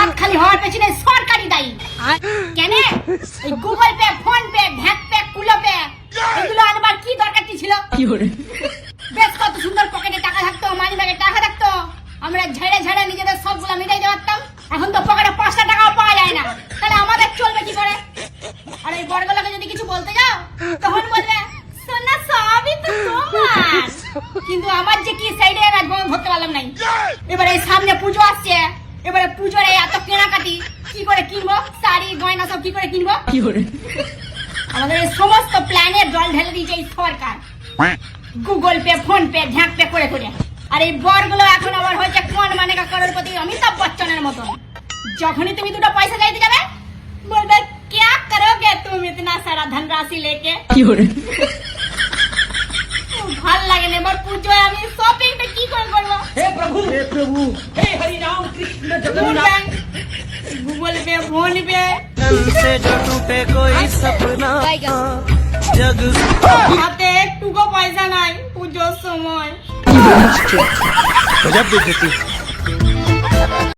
হাত খালি হওয়ার পেছনে সরকারি দায়ী। কেন এই Google pay, phone pay, VAT pay, কুলো পে এগুলো আনবার কি দরকার ছিল? বেশ কত সুন্দর পকেটে টাকা থাকতো, মানি ব্যাগে টাকা থাকতো, আমরা ঝেড়ে ঝেড়ে নিজেদের সবগুলো মিটাই দিতে পারতাম। এখন তো পকেটে 5টা টাকাও পাওয়া যায় না, তাহলে আমাদের চলবে কি করে? আর এই বড়গুলোকে যদি কিছু বলতে যাও তখন বলবে সোনা সবই তো তোমার। কিন্তু আমার যে কি সাইডে ধরতে পারলাম নাই। এবারে সামনে পুজো আসছে, এবারে পুজোর এত কেনাকাটি কি করে কিনবো, শাড়ি গয়না সব কি করে কিনবো? আমাদের এই সমস্ত প্ল্যানের জল ঢেলে দিয়েছে এই সরকার, গুগল পে, ফোন পে, ঝ্যাঁক পে করে করে। আর এই বরগুলো এখন আবার হয়েছে কোন মানে করোড়পতি অমিতাভ বচ্চনের মতো। যখনই তুমি 2টা পয়সা চাইতে যাবে বলবে क्या करोगे तुम इतना सारा धनराशि लेके। ভাল লাগে না। এবার পুজোয় আমি শপিংটা কি করে করব? हे प्रभु हे हरि राम कृष्ण जगन्नाथ। गूगल पे, फोन पे से जो टूटे कोई सपना जग হাতে একটুকু পয়সা নাই পুজোর সময়। गजब बेइज्जती।